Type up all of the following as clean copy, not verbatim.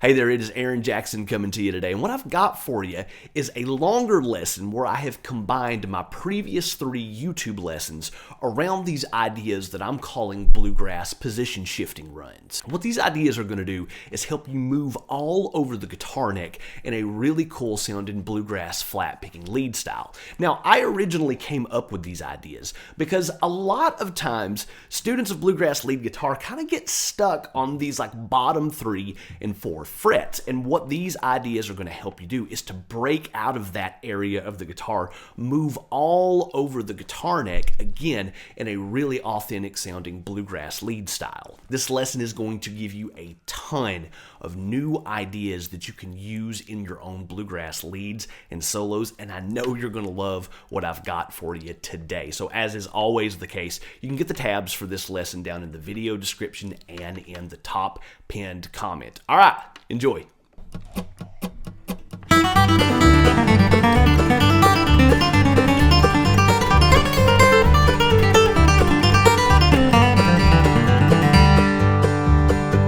Hey there, it is Aaron Jackson coming to you today, and what I've got for you is a longer lesson where I have combined my previous 3 YouTube lessons around these ideas that I'm calling Bluegrass position shifting runs. What these ideas are going to do is help you move all over the guitar neck in a really cool sounding Bluegrass flat picking lead style. Now, I originally came up with these ideas because a lot of times students of Bluegrass lead guitar kind of get stuck on these like bottom 3 and 4 frets. And what these ideas are going to help you do is to break out of that area of the guitar, move all over the guitar neck, again, in a really authentic sounding Bluegrass lead style. This lesson is going to give you a ton of new ideas that you can use in your own Bluegrass leads and solos, and I know you're going to love what I've got for you today. So as is always the case, you can get the tabs for this lesson down in the video description and in the top pinned comment. All right, enjoy.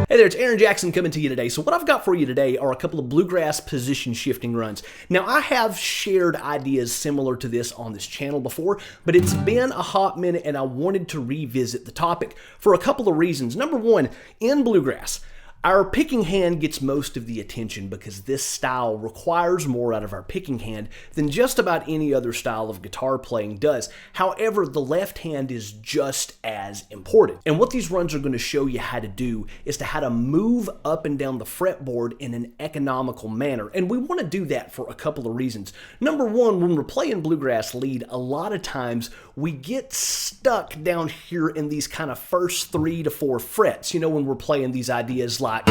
Hey there, it's Aaron Jackson coming to you today. So what I've got for you today are a couple of Bluegrass position shifting runs. Now, I have shared ideas similar to this on this channel before, but it's been a hot minute and I wanted to revisit the topic for a couple of reasons. Number one, in Bluegrass, our picking hand gets most of the attention because this style requires more out of our picking hand than just about any other style of guitar playing does. However, the left hand is just as important. And what these runs are going to show you how to do is how to move up and down the fretboard in an economical manner. And we want to do that for a couple of reasons. Number one, when we're playing Bluegrass lead, a lot of times we get stuck down here in these kind of first 3 to 4 frets, you know, when we're playing these ideas like you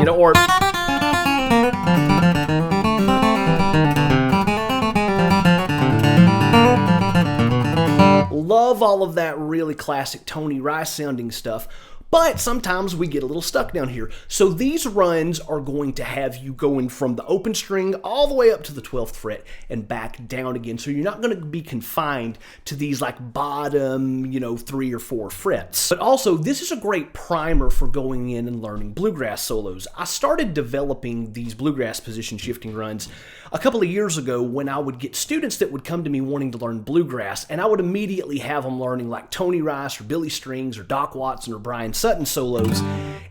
know, or love all of that really classic Tony Rice sounding stuff. But sometimes we get a little stuck down here. So these runs are going to have you going from the open string all the way up to the 12th fret and back down again. So you're not going to be confined to these like bottom, 3 or 4 frets. But also, this is a great primer for going in and learning Bluegrass solos. I started developing these Bluegrass position shifting runs a couple of years ago when I would get students that would come to me wanting to learn Bluegrass, and I would immediately have them learning like Tony Rice or Billy Strings or Doc Watson or Brian Sutton solos,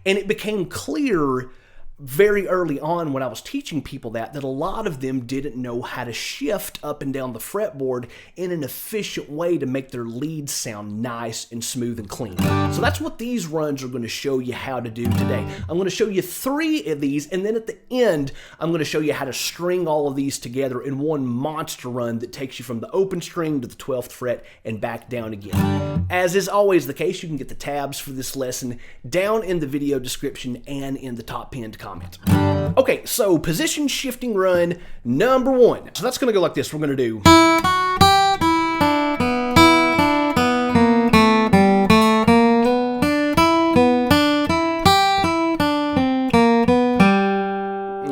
and it became clear very early on when I was teaching people that a lot of them didn't know how to shift up and down the fretboard in an efficient way to make their leads sound nice and smooth and clean. So that's what these runs are going to show you how to do today. I'm going to show you 3 of these, and then at the end, I'm going to show you how to string all of these together in one monster run that takes you from the open string to the 12th fret and back down again. As is always the case, you can get the tabs for this lesson down in the video description and in the top pinned comment. Okay, so position shifting run number 1. So that's going to go like this. We're going to do.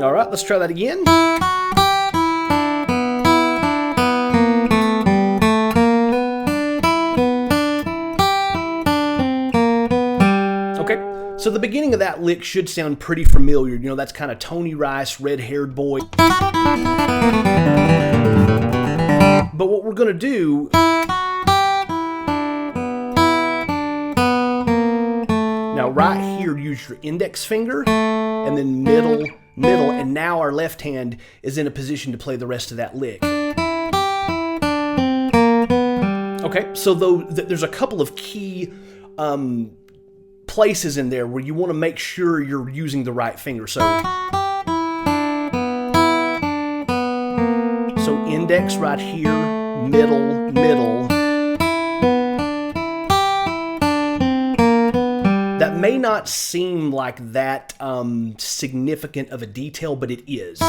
All right, let's try that again. So the beginning of that lick should sound pretty familiar. You know, that's kind of Tony Rice, red-haired boy. But what we're going to do... Now, right here, use your index finger, and then middle, and now our left hand is in a position to play the rest of that lick. Okay, so there's a couple of key... places in there where you want to make sure you're using the right finger. So index right here, middle. That may not seem like that significant of a detail, but it is.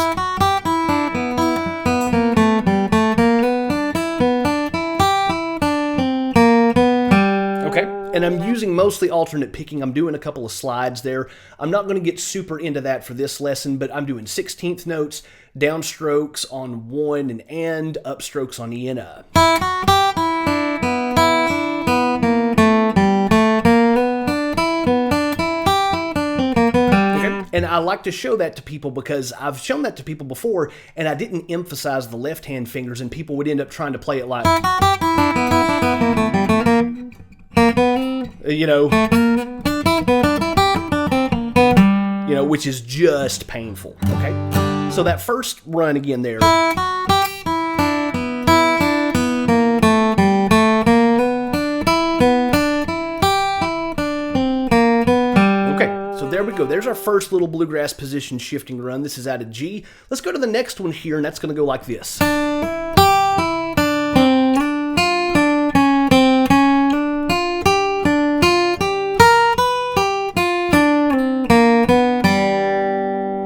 And I'm using mostly alternate picking. I'm doing a couple of slides there. I'm not going to get super into that for this lesson, but I'm doing 16th notes, downstrokes on 1 and upstrokes on E and A. And I like to show that to people because I've shown that to people before, and I didn't emphasize the left-hand fingers, and people would end up trying to play it like, which is just painful, okay? So that first run again there. There we go. There's our first little bluegrass position shifting run. This is out of G. Let's go to the next one here, and that's going to go like this.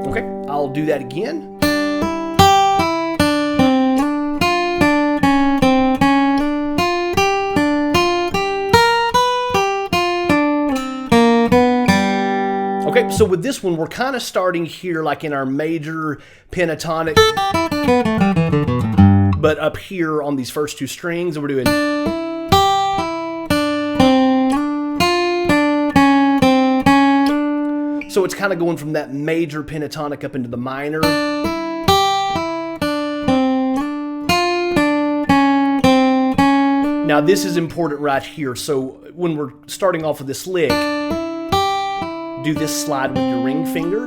Okay, I'll do that again. Okay, so with this one, we're kind of starting here like in our major pentatonic, but up here on these first two strings, and we're doing. So it's kind of going from that major pentatonic up into the minor. Now this is important right here. So when we're starting off with this lick, do this slide with your ring finger,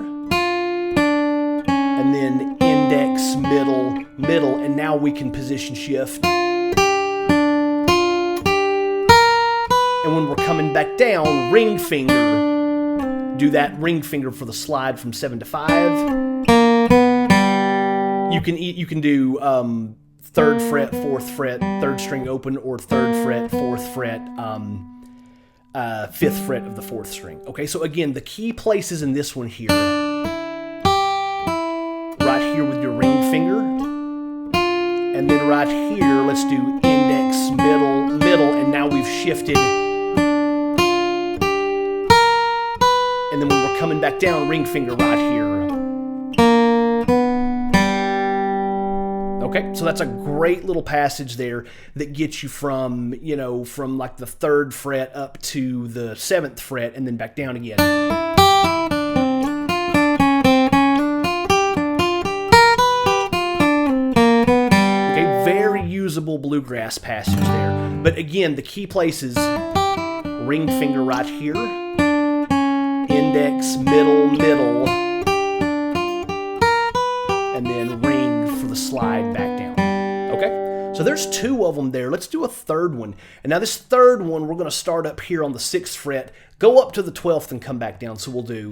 and then index, middle, middle, and now we can position shift. And when we're coming back down, ring finger, do that ring finger for the slide from 7 to 5. You can do 3rd fret, 4th fret, 3rd string open, or 3rd fret, 4th fret, 5th fret of the 4th string. Okay, so again, the key places in this one here, right here with your ring finger, and then right here, let's do index, middle, middle, and now we've shifted. And then when we're coming back down, ring finger right here. Okay, so that's a great little passage there that gets you from, from like the 3rd fret up to the 7th fret and then back down again. Okay, very usable bluegrass passage there. But again, the key places, ring finger right here, index, middle, middle, and then ring for the slide back down. Okay, so there's 2 of them there. Let's do a 3rd one. And now this 3rd one, we're going to start up here on the 6th fret, go up to the 12th and come back down. So we'll do.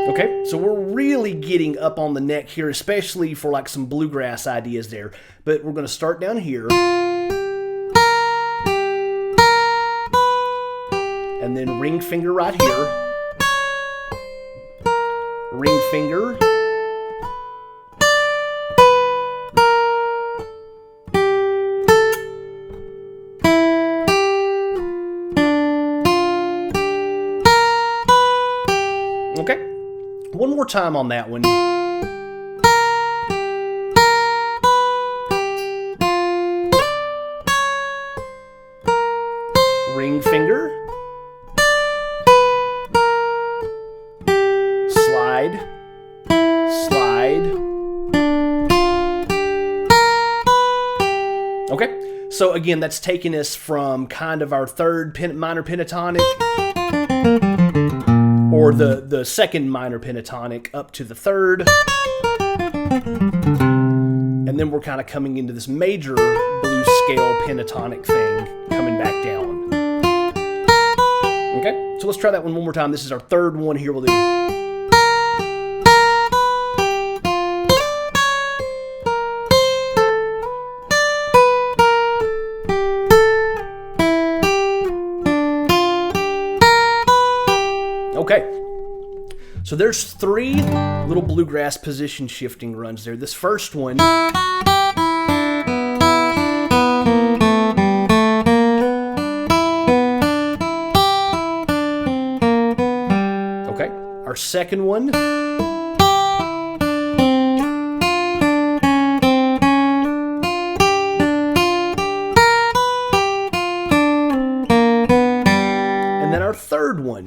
Okay, so we're really getting up on the neck here, especially for like some bluegrass ideas there. But we're going to start down here. And then ring finger right here. Ring finger. Okay. One more time on that one. Ring finger. Slide. Slide. Okay. So again, that's taking us from kind of our 3rd minor pentatonic, or the 2nd minor pentatonic, up to the 3rd. And then we're kind of coming into this major blues scale pentatonic thing, coming back down. Okay, so let's try that one more time. This is our 3rd one here. We'll do. Okay, so there's 3 little bluegrass position shifting runs there. This first one, okay, Our second one. And then our third one.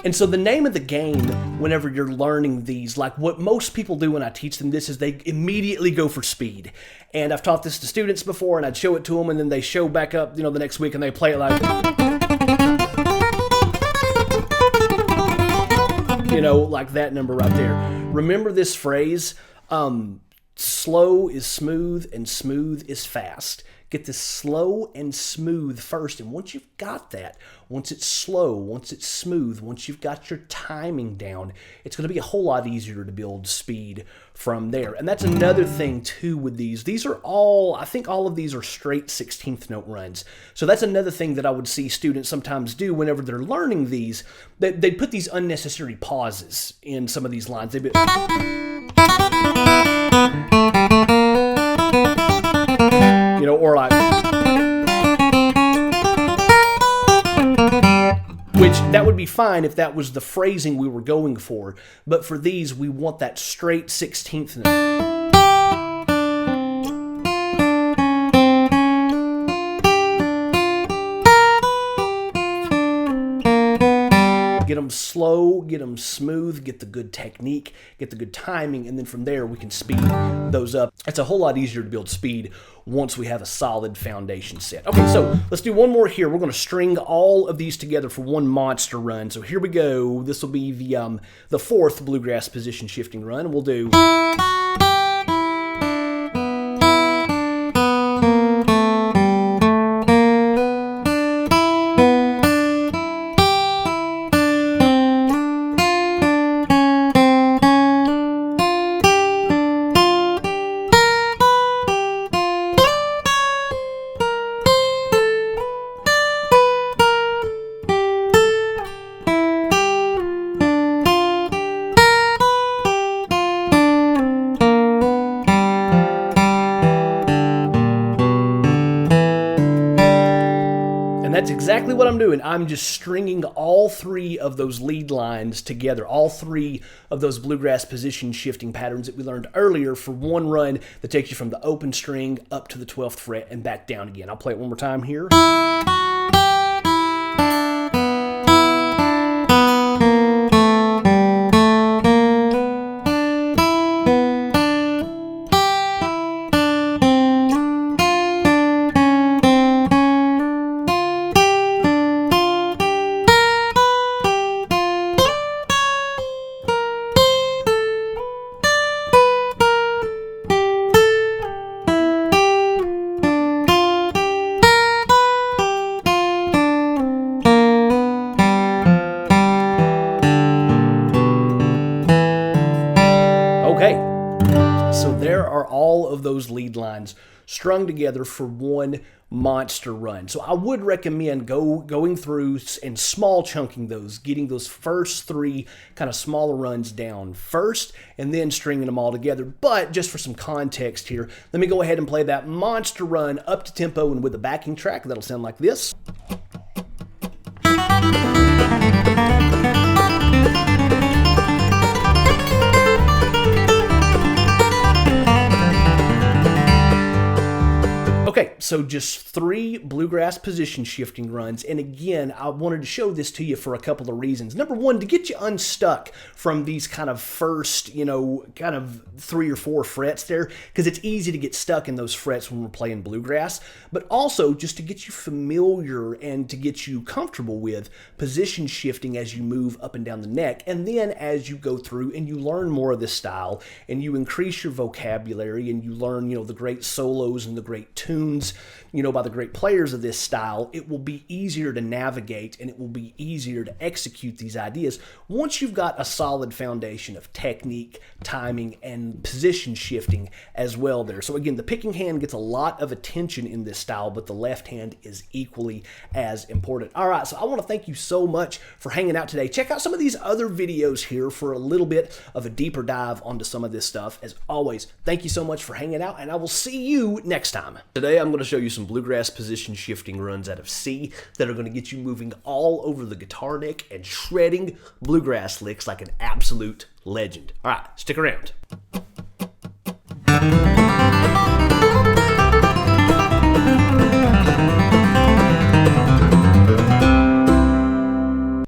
And so the name of the game, whenever you're learning these, like what most people do when I teach them this, is they immediately go for speed. And I've taught this to students before, and I'd show it to them, and then they show back up, the next week, and they play it like, like that number right there. Remember this phrase, slow is smooth and smooth is fast. Get this slow and smooth first, and once you've got that, once it's slow, once it's smooth, once you've got your timing down, it's going to be a whole lot easier to build speed from there. And that's another thing too with these. These are all, I think all of these are straight 16th note runs. So that's another thing that I would see students sometimes do whenever they're learning these, that they put these unnecessary pauses in some of these lines. They'd be, or like, which that would be fine if that was the phrasing we were going for, but for these we want that straight 16th note. Get them slow, get them smooth, get the good technique, get the good timing, and then from there we can speed those up. It's a whole lot easier to build speed once we have a solid foundation set. Okay, so let's do one more here. We're going to string all of these together for one monster run. So here we go. This will be the fourth bluegrass position shifting run. We'll do... That's exactly what I'm doing. I'm just stringing all three of those lead lines together, all three of those bluegrass position shifting patterns that we learned earlier for one run that takes you from the open string up to the 12th fret and back down again. I'll play it one more time here. All of those lead lines strung together for one monster run. So I would recommend going through and small chunking those, getting those first three kind of smaller runs down first and then stringing them all together. But just for some context here, let me go ahead and play that monster run up to tempo and with a backing track. That'll sound like this. Okay, so just 3 bluegrass position shifting runs, and again, I wanted to show this to you for a couple of reasons. Number one, to get you unstuck from these kind of first, kind of 3 or 4 frets there, because it's easy to get stuck in those frets when we're playing bluegrass, but also just to get you familiar and to get you comfortable with position shifting as you move up and down the neck, and then as you go through and you learn more of this style, and you increase your vocabulary, and you learn, the great solos and the great tunes by the great players of this style, it will be easier to navigate and it will be easier to execute these ideas once you've got a solid foundation of technique, timing, and position shifting as well there. So again, the picking hand gets a lot of attention in this style, but the left hand is equally as important. All right, so I want to thank you so much for hanging out today. Check out some of these other videos here for a little bit of a deeper dive onto some of this stuff. As always, thank you so much for hanging out, and I will see you next time. Today, I'm going to show you some bluegrass position shifting runs out of C that are going to get you moving all over the guitar neck and shredding bluegrass licks like an absolute legend. All right, stick around.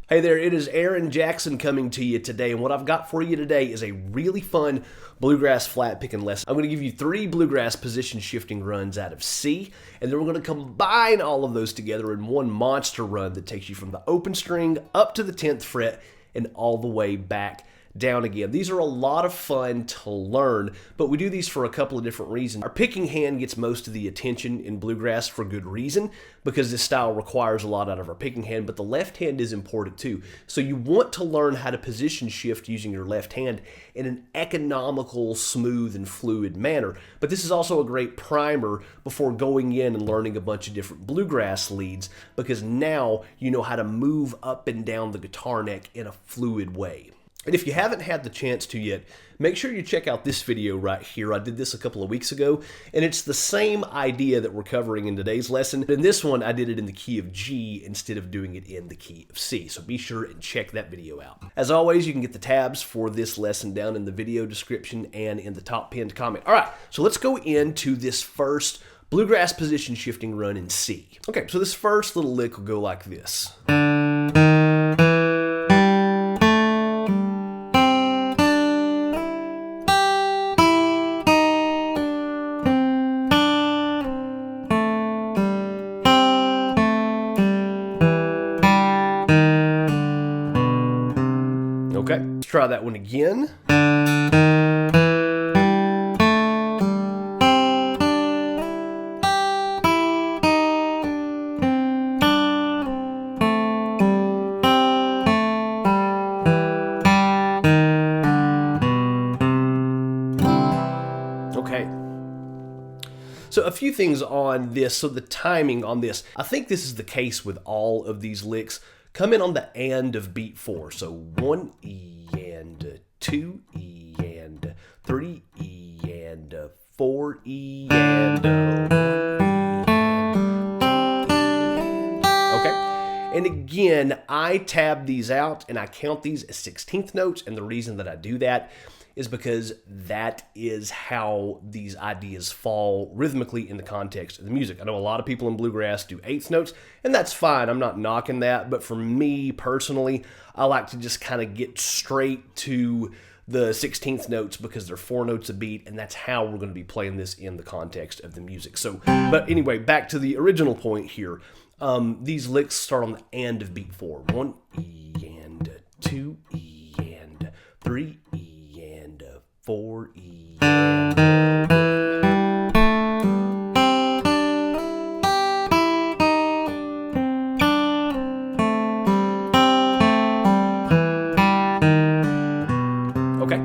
Hey there, it is Aaron Jackson coming to you today, and what I've got for you today is a really fun bluegrass flat picking lesson. I'm going to give you 3 bluegrass position shifting runs out of C, and then we're going to combine all of those together in one monster run that takes you from the open string up to the 10th fret and all the way back down again. These are a lot of fun to learn, but we do these for a couple of different reasons. Our picking hand gets most of the attention in bluegrass for good reason, because this style requires a lot out of our picking hand, but the left hand is important too. So you want to learn how to position shift using your left hand in an economical, smooth, and fluid manner. But this is also a great primer before going in and learning a bunch of different bluegrass leads, because now you know how to move up and down the guitar neck in a fluid way. And if you haven't had the chance to yet, make sure you check out this video right here. I did this a couple of weeks ago, and it's the same idea that we're covering in today's lesson. In this one, I did it in the key of G instead of doing it in the key of C, so be sure and check that video out. As always, you can get the tabs for this lesson down in the video description and in the top pinned comment. All right, so let's go into this first bluegrass position shifting run in C. Okay, so this first little lick will go like this. Okay, let's try that one again. Okay. So a few things on this. So the timing on this, I think this is the case with all of these licks. Come in on the and of beat 4. So 1 E and 2 E and 3 E and 4 E and okay. And again, I tab these out and I count these as 16th notes, and the reason that I do that is because that is how these ideas fall rhythmically in the context of the music. I know a lot of people in bluegrass do 8th notes, and that's fine. I'm not knocking that, but for me personally, I like to just kind of get straight to the 16th notes because they're 4 notes a beat, and that's how we're going to be playing this in the context of the music. So, but anyway, back to the original point here. These licks start on the and of beat 4. 1 E and 2 E and 3 E. 4 E and okay,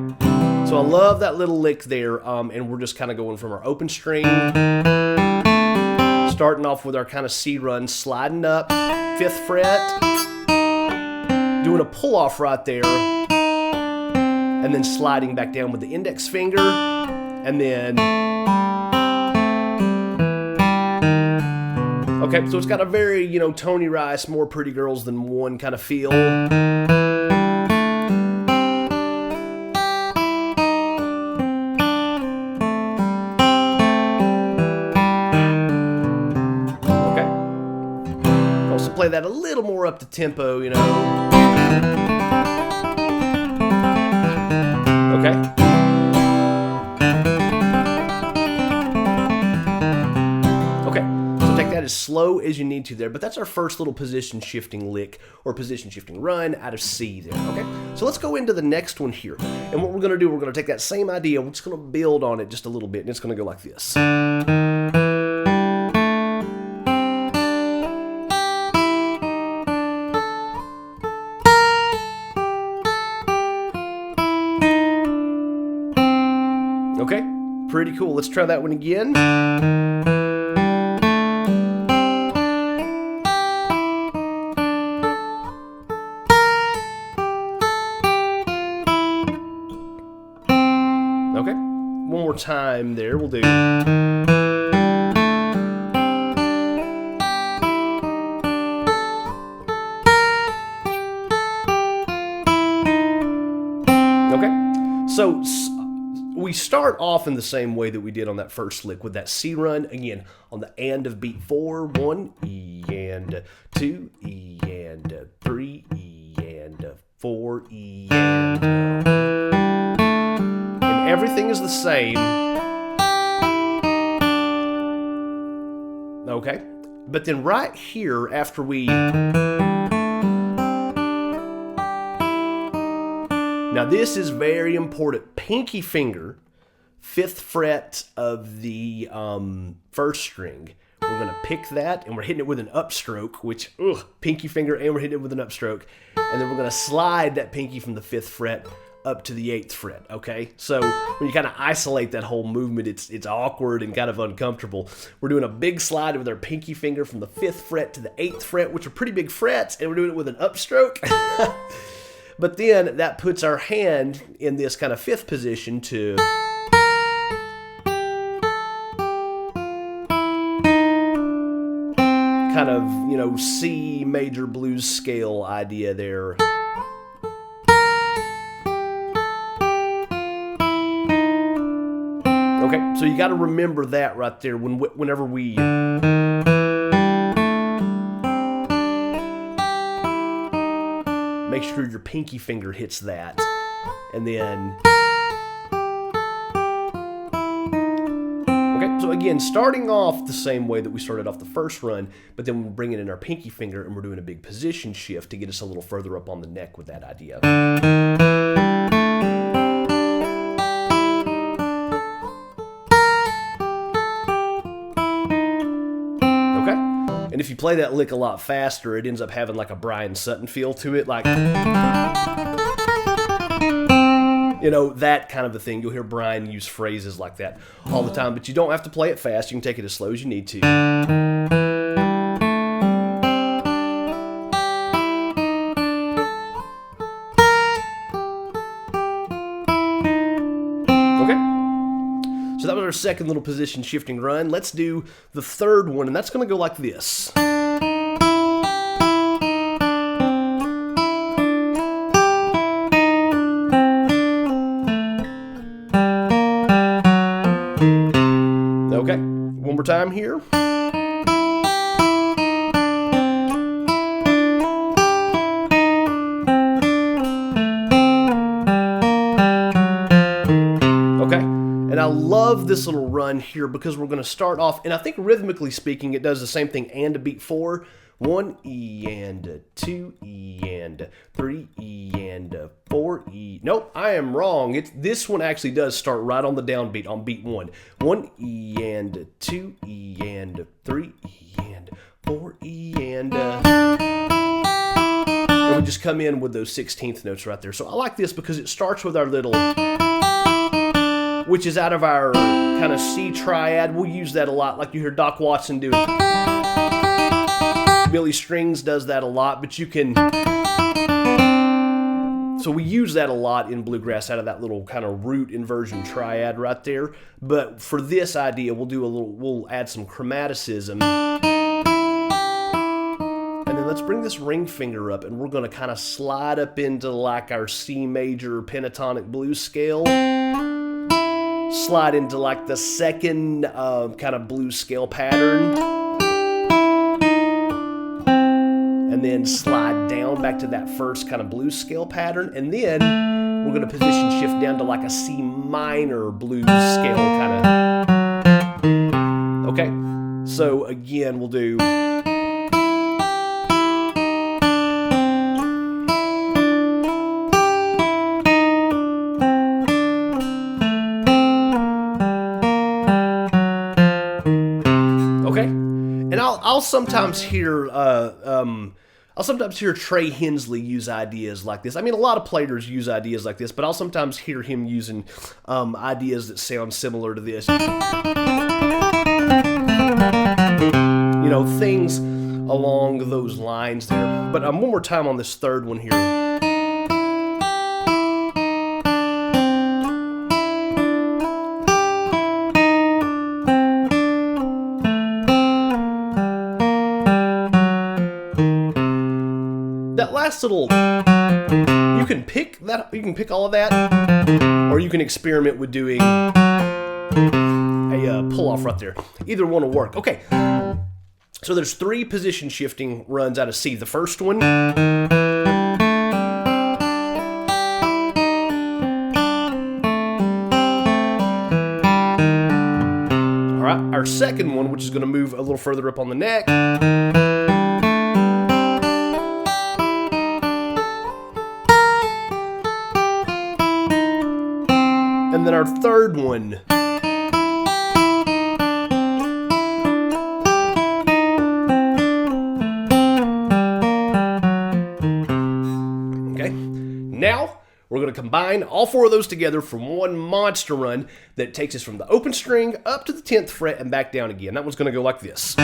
so I love that little lick there, and we're just kind of going from our open string, starting off with our kind of C run, sliding up, 5th fret, doing a pull off right there, and then sliding back down with the index finger, and then, okay, so it's got a very, Tony Rice, more Pretty Girls Than One kind of feel. Okay. Also play that a little more up to tempo, Okay. Okay, so take that as slow as you need to there, but that's our first little position shifting lick or position shifting run out of C there, okay? So let's go into the next one here. And what we're gonna do, we're gonna take that same idea, we're just gonna build on it just a little bit, and it's gonna go like this. Pretty cool. Let's try that one again. Okay, one more time there. We'll do. Okay, so we start off in the same way that we did on that first lick with that C run. Again, on the and of beat 4, 1, E and 2, E and 3, E and 4, E and everything is the same. Okay, but then right here after we... Now this is very important. Pinky finger, 5th fret of the 1st string. We're going to pick that and we're hitting it with an upstroke, which, pinky finger, and we're hitting it with an upstroke. And then we're going to slide that pinky from the 5th fret up to the 8th fret, okay? So when you kind of isolate that whole movement, it's awkward and kind of uncomfortable. We're doing a big slide with our pinky finger from the 5th fret to the 8th fret, which are pretty big frets, and we're doing it with an upstroke. But then that puts our hand in this kind of 5th position to... kind of, you know, C major blues scale idea there. Okay, so you got to remember that right there whenever we... Make sure your pinky finger hits that, and then... Okay, so again, starting off the same way that we started off the first run, but then we're bringing in our pinky finger and we're doing a big position shift to get us a little further up on the neck with that idea. And if you play that lick a lot faster, it ends up having like a Brian Sutton feel to it, like, you know, that kind of a thing. You'll hear Brian use phrases like that all the time, but you don't have to play it fast. You can take it as slow as you need to. So that was our second little position shifting run. Let's do the third one, and that's going to go like this. Okay, one more time here. And I love this little run here because we're going to start off, and I think rhythmically speaking, it does the same thing and a beat 4. 1 E and 2 E and 3 E and 4 E. Nope, I am wrong. This one actually does start right on the downbeat on beat 1. 1 E and 2 E and 3 E and 4 E and we just come in with those 16th notes right there. So I like this because it starts with our little... which is out of our kind of C triad. We'll use that a lot, like you hear Doc Watson do it. Billy Strings does that a lot, but you can... So we use that a lot in Bluegrass out of that little kind of root inversion triad right there. But for this idea, we'll add some chromaticism. And then let's bring this ring finger up, and we're going to kind of slide up into like our C major pentatonic blues scale. Slide into like the second kind of blues scale pattern, and then slide down back to that first kind of blues scale pattern, and then we're going to position shift down to like a C minor blues scale kind of. Okay, so again we'll do... I'll sometimes hear I'll sometimes hear Trey Hensley use ideas like this. I mean, a lot of players use ideas like this, but I'll sometimes hear him using ideas that sound similar to this. You know, things along those lines there. But one more time on this third one here. That last little, you can pick all of that, or you can experiment with doing a pull-off right there. Either one will work. Okay, so there's 3 position shifting runs out of C. The first one, all right, our second one, which is going to move a little further up on the neck, and then our third one, okay, now we're going to combine all 4 of those together from one monster run that takes us from the open string up to the 10th fret and back down again. That one's going to go like this.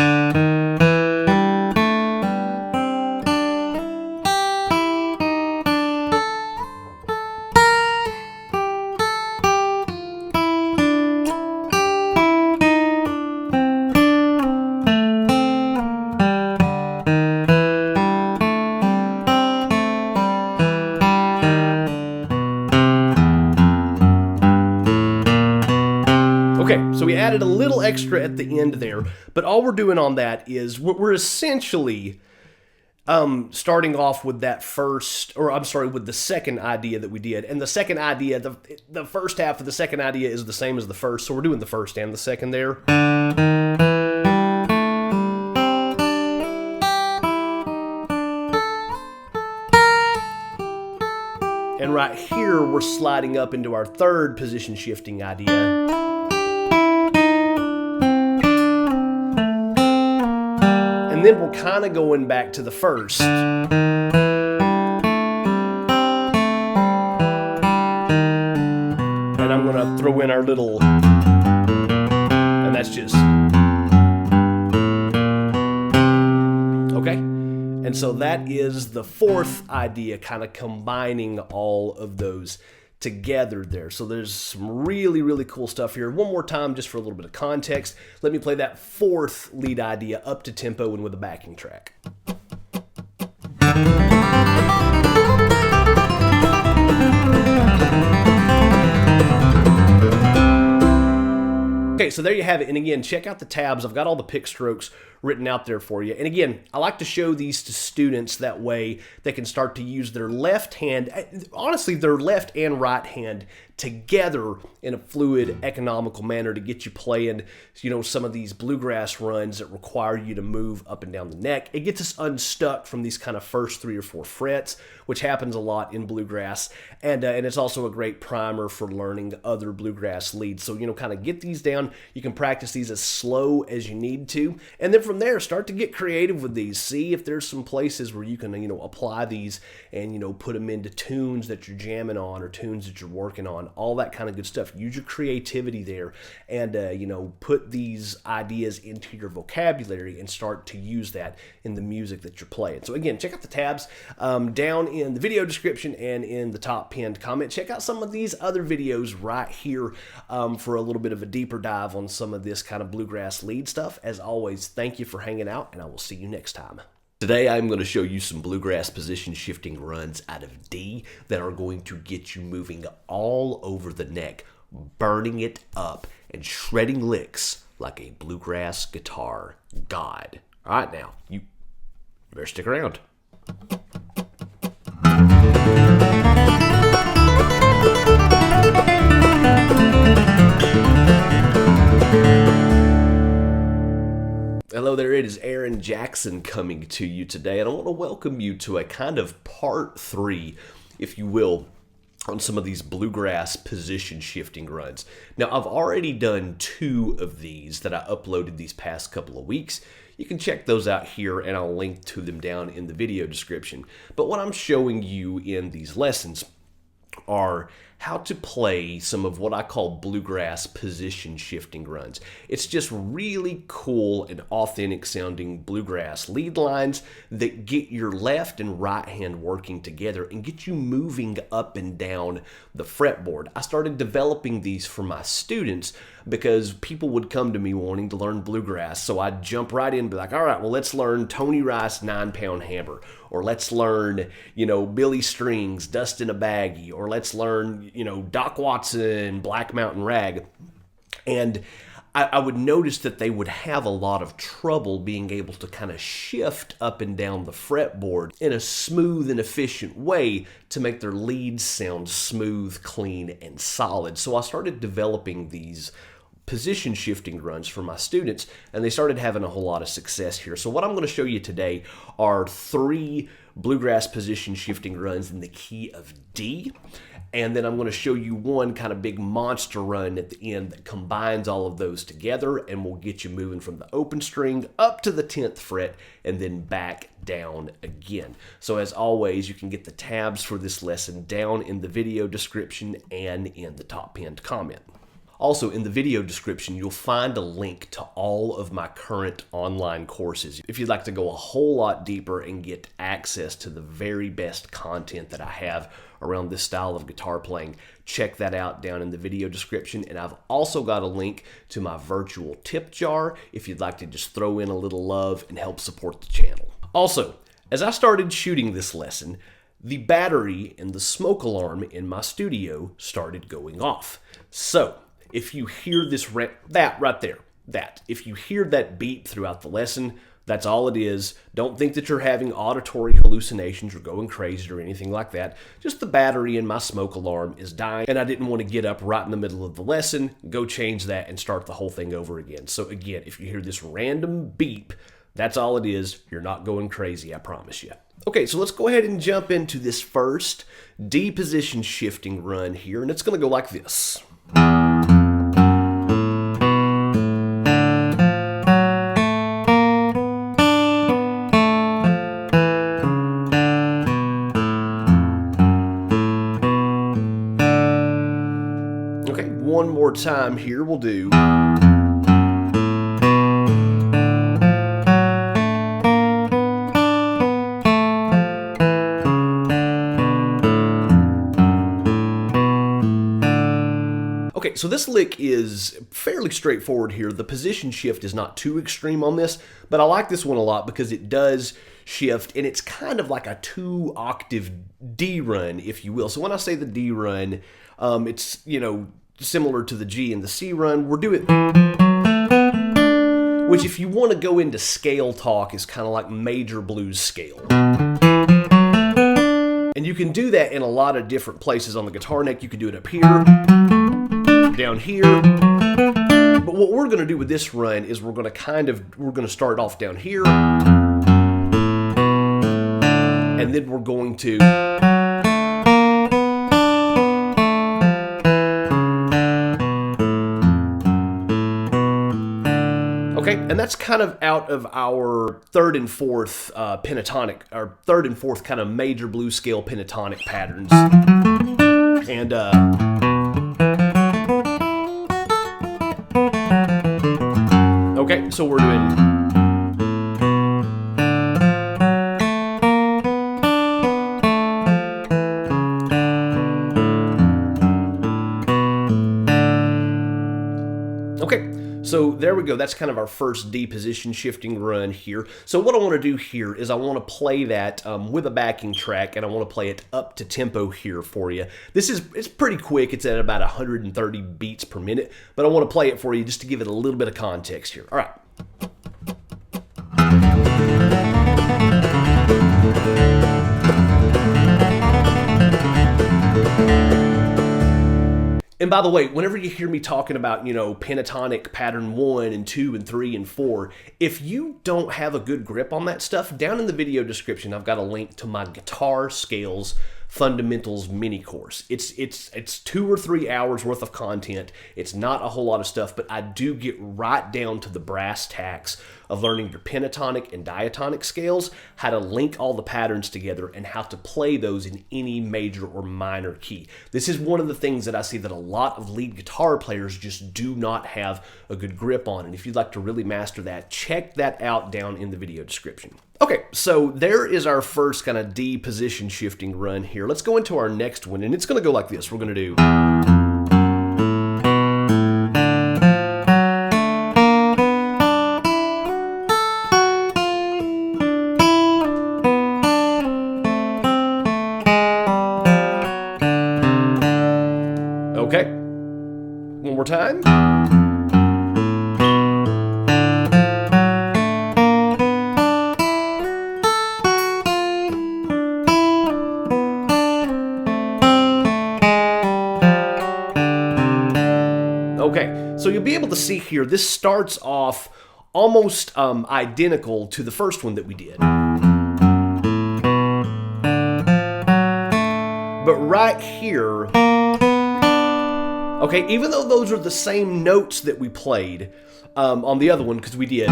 Okay, so we added a little extra at the end there, but all we're doing on that is we're essentially starting off with that first, or I'm sorry, with the second idea that we did. And the second idea, the first half of the second idea is the same as the first, so we're doing the first and the second there. And right here, we're sliding up into our third position shifting idea. And then we're kind of going back to the first. And I'm going to throw in our little, and that's just, okay. And so that is the fourth idea, kind of combining all of those together there. So there's some really, really cool stuff here. One more time, just for a little bit of context, let me play that fourth lead idea up to tempo and with a backing track. Okay, so there you have it. And again, check out the tabs. I've got all the pick strokes written out there for you. And again, I like to show these to students, that way they can start to use their left hand, honestly, their left and right hand together in a fluid, economical manner to get you playing, you know, some of these bluegrass runs that require you to move up and down the neck. It gets us unstuck from these kind of first 3 or 4 frets, which happens a lot in bluegrass. And it's also a great primer for learning other bluegrass leads. So, you know, kind of get these down. You can practice these as slow as you need to. And then from there, start to get creative with these. See if there's some places where you can, you know, apply these and, you know, put them into tunes that you're jamming on or tunes that you're working on, all that kind of good stuff. Use your creativity there and, you know, put these ideas into your vocabulary and start to use that in the music that you're playing. So again, check out the tabs down in the video description and in the top pinned comment. Check out some of these other videos right here for a little bit of a deeper dive on some of this kind of bluegrass lead stuff. As always, thank you for hanging out, and I will see you next time. Today I'm going to show you some bluegrass position shifting runs out of D that are going to get you moving all over the neck, burning it up and shredding licks like a bluegrass guitar god. All right, now, you better stick around. Hello there, it is Aaron Jackson coming to you today, and I want to welcome you to a kind of part 3, if you will, on some of these bluegrass position shifting runs. Now, I've already done 2 of these that I uploaded these past couple of weeks. you can check those out here, and I'll link to them down in the video description. But what I'm showing you in these lessons are how to play some of what I call bluegrass position shifting runs. It's just really cool and authentic sounding bluegrass lead lines that get your left and right hand working together and get you moving up and down the fretboard. I started developing these for my students because people would come to me wanting to learn bluegrass, so I'd jump right in and be like, all right, well, let's learn Tony Rice 9-pound hammer, or let's learn, Billy Strings, Dust in a Baggie, or let's learn, Doc Watson, Black Mountain Rag. And I would notice that they would have a lot of trouble being able to kind of shift up and down the fretboard in a smooth and efficient way to make their leads sound smooth, clean, and solid. So I started developing these position shifting runs for my students, and they started having a whole lot of success here. So what I'm going to show you today are 3 bluegrass position shifting runs in the key of D, and then I'm going to show you one kind of big monster run at the end that combines all of those together and will get you moving from the open string up to the 10th fret and then back down again. So as always, you can get the tabs for this lesson down in the video description and in the top pinned comment. Also, in the video description, you'll find a link to all of my current online courses. If you'd like to go a whole lot deeper and get access to the very best content that I have around this style of guitar playing, check that out down in the video description. And I've also got a link to my virtual tip jar if you'd like to just throw in a little love and help support the channel. Also, as I started shooting this lesson, the battery and the smoke alarm in my studio started going off. So, if you hear this, if you hear that beep throughout the lesson, that's all it is. Don't think that you're having auditory hallucinations or going crazy or anything like that. Just the battery in my smoke alarm is dying, and I didn't want to get up right in the middle of the lesson, go change that, and start the whole thing over again. So again, if you hear this random beep, that's all it is. You're not going crazy, I promise you. Okay, so let's go ahead and jump into this first D position shifting run here, and it's going to go like this. One more time here, we'll do. Okay, so this lick is fairly straightforward here. The position shift is not too extreme on this, but I like this one a lot because it does shift, and it's kind of like a 2-octave D run, if you will. So when I say the D run, it's, similar to the G and the C run. We're doing, which if you want to go into scale talk is kind of like major blues scale. And you can do that in a lot of different places on the guitar neck. You can do it up here, down here. But what we're going to do with this run is we're going to start off down here, and then we're going to and that's kind of out of our 3rd and 4th pentatonic, or 3rd and 4th kind of major blues scale pentatonic patterns. And okay, so we're doing. Okay. So there we go. That's kind of our first D position shifting run here. So what I want to do here is I want to play that with a backing track, and I want to play it up to tempo here for you. It's pretty quick. It's at about 130 beats per minute, but I want to play it for you just to give it a little bit of context here. All right. And by the way, whenever you hear me talking about, pentatonic pattern 1 and 2 and 3 and 4, if you don't have a good grip on that stuff, down in the video description, I've got a link to my Guitar Scales Fundamentals mini course. It's 2 or 3 hours worth of content. It's not a whole lot of stuff, but I do get right down to the brass tacks of learning your pentatonic and diatonic scales, how to link all the patterns together, and how to play those in any major or minor key. This is one of the things that I see that a lot of lead guitar players just do not have a good grip on. And if you'd like to really master that, check that out down in the video description. Okay, so there is our first kind of D position shifting run here. Let's go into our next one, and it's going to go like this. We're going to do... Okay, one more time. Okay, so you'll be able to see here, this starts off almost identical to the first one that we did. But right here, okay, even though those are the same notes that we played on the other one, because we did.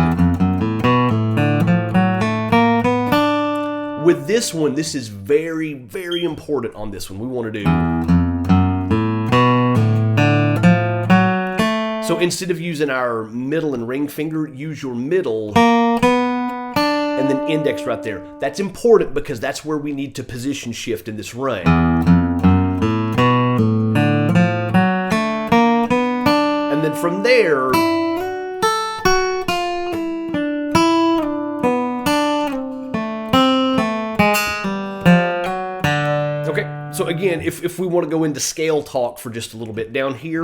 With this one, this is very, very important on this one. We want to do... So instead of using our middle and ring finger, use your middle and then index right there. That's important because that's where we need to position shift in this run. And then from there, okay, so again, if we want to go into scale talk for just a little bit down here,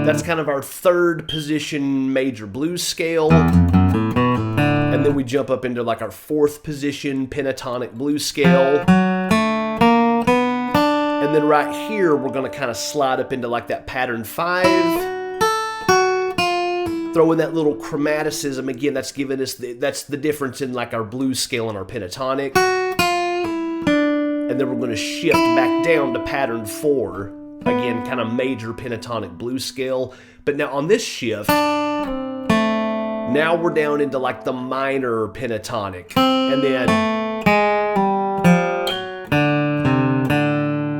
that's kind of our third position major blues scale. And then we jump up into like our fourth position pentatonic blues scale. And then right here, we're going to kind of slide up into like that pattern 5. Throw in that little chromaticism. Again, that's giving us, that's the difference in like our blues scale and our pentatonic. And then we're going to shift back down to pattern 4. Again, kind of major pentatonic blues scale. But now on this shift, now we're down into like the minor pentatonic. And then,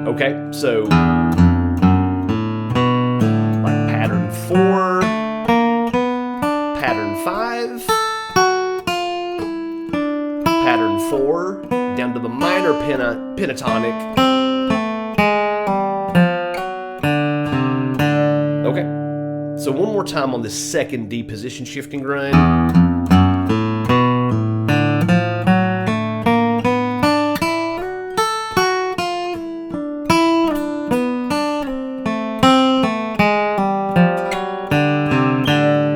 okay, so like pattern 4, pattern 5, pattern 4, down to the minor pentatonic. Okay, so one more time on this second D position shifting run.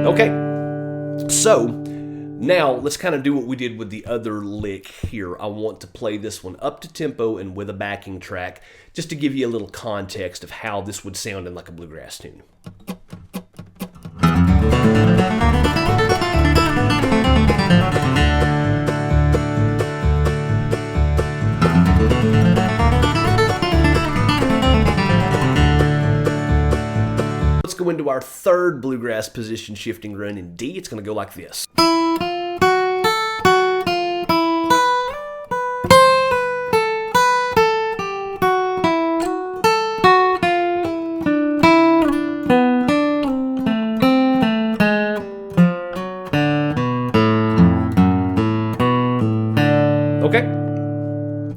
Okay, so now let's kind of do what we did with the other lick here. I want to play this one up to tempo and with a backing track, just to give you a little context of how this would sound in like a bluegrass tune. Let's go into our third bluegrass position shifting run in D. It's going to go like this. Okay,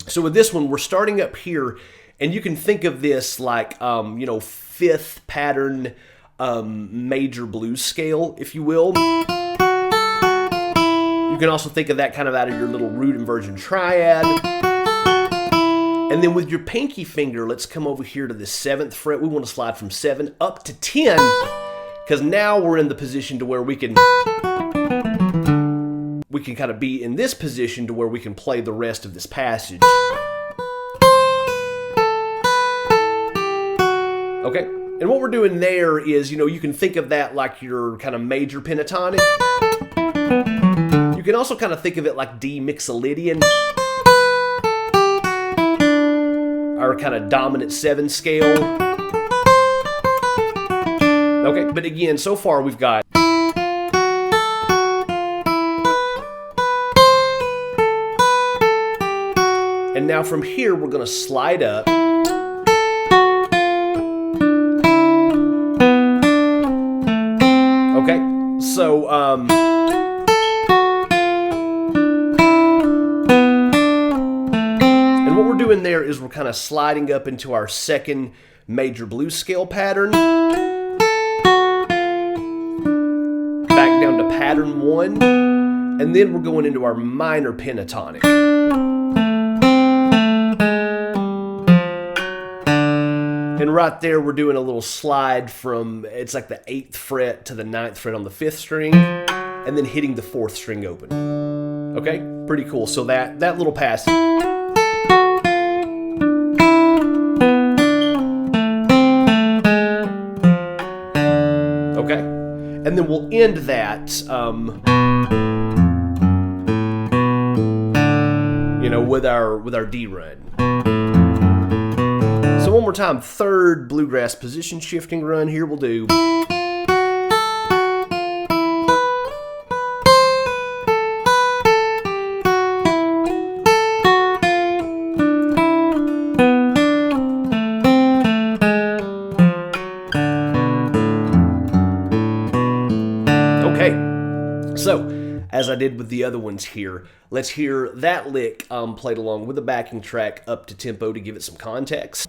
so with this one, we're starting up here, and you can think of this like, you know, fifth pattern major blues scale, if you will. You can also think of that kind of out of your little root inversion triad. And then with your pinky finger, let's come over here to the 7th fret. We want to slide from 7 up to 10, because now we're in the position to where we can kind of be in this position to where we can play the rest of this passage. Okay, and what we're doing there is, you know, you can think of that like your kind of major pentatonic. You can also kind of think of it like D mixolydian, our kind of dominant 7 scale. Okay, but again, so far we've got now from here, we're going to slide up. Okay, so, and what we're doing there is we're kind of sliding up into our second major blues scale pattern. Back down to pattern 1, and then we're going into our minor pentatonic. And right there, we're doing a little slide from, it's like the 8th fret to the 9th fret on the 5th string, and then hitting the 4th string open. Okay, pretty cool. So that little pass. Okay, and then we'll end that, with our D run. So one more time, third bluegrass position shifting run here we'll do. Okay, so as I did with the other ones here, let's hear that lick played along with the backing track up to tempo to give it some context.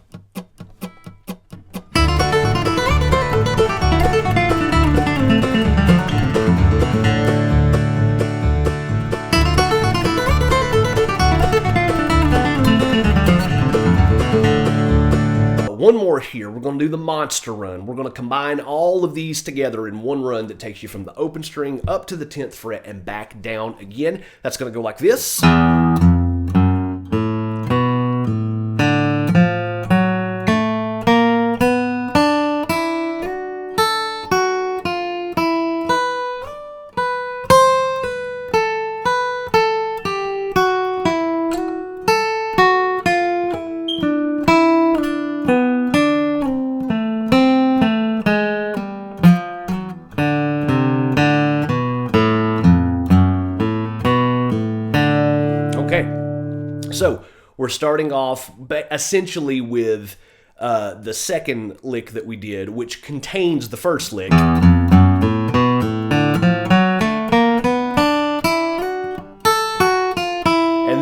One more here. We're going to do the monster run. We're going to combine all of these together in one run that takes you from the open string up to the 10th fret and back down again. That's going to go like this. So we're starting off essentially with the second lick that we did, which contains the first lick. And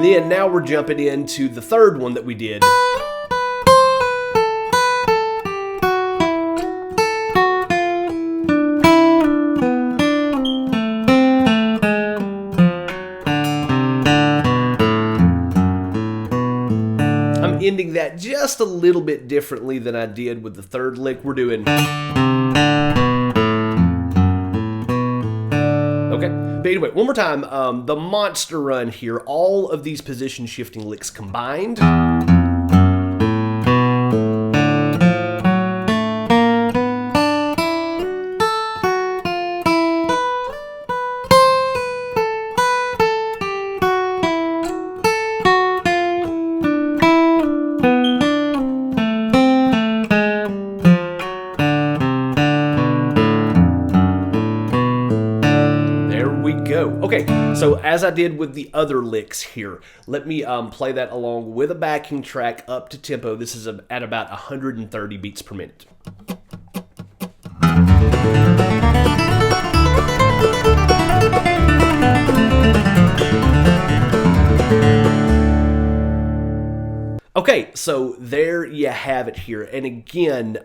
then now we're jumping into the third one that we did. Ending that just a little bit differently than I did with the third lick. We're doing. Okay, but anyway, one more time. The monster run here, all of these position shifting licks combined. Okay, so as I did with the other licks here, let me play that along with a backing track up to tempo. This is at about 130 beats per minute. Okay, so there you have it here. And again,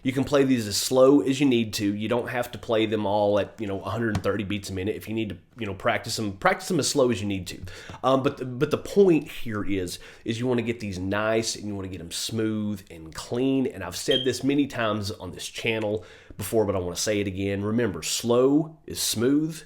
you can play these as slow as you need to. You don't have to play them all at 130 beats a minute. If you need to practice them as slow as you need to. But the point here is you want to get these nice and you want to get them smooth and clean. And I've said this many times on this channel before, but I want to say it again. Remember, slow is smooth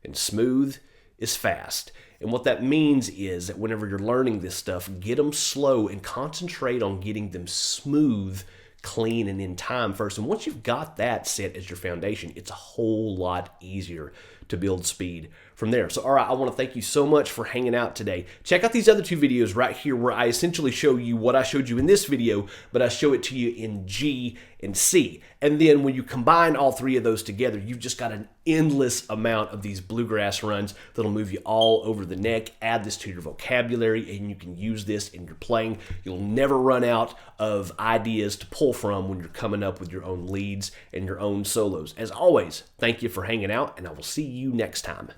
and smooth is fast. And what that means is that whenever you're learning this stuff, get them slow and concentrate on getting them smooth, clean, and in time first. And once you've got that set as your foundation, it's a whole lot easier to build speed from there. So, all right, I want to thank you so much for hanging out today. Check out these other 2 videos right here where I essentially show you what I showed you in this video, but I show it to you in G and C. And then when you combine all 3 of those together, you've just got an endless amount of these bluegrass runs that'll move you all over the neck. Add this to your vocabulary, and you can use this in your playing. You'll never run out of ideas to pull from when you're coming up with your own leads and your own solos. As always, thank you for hanging out, and I will see you next time.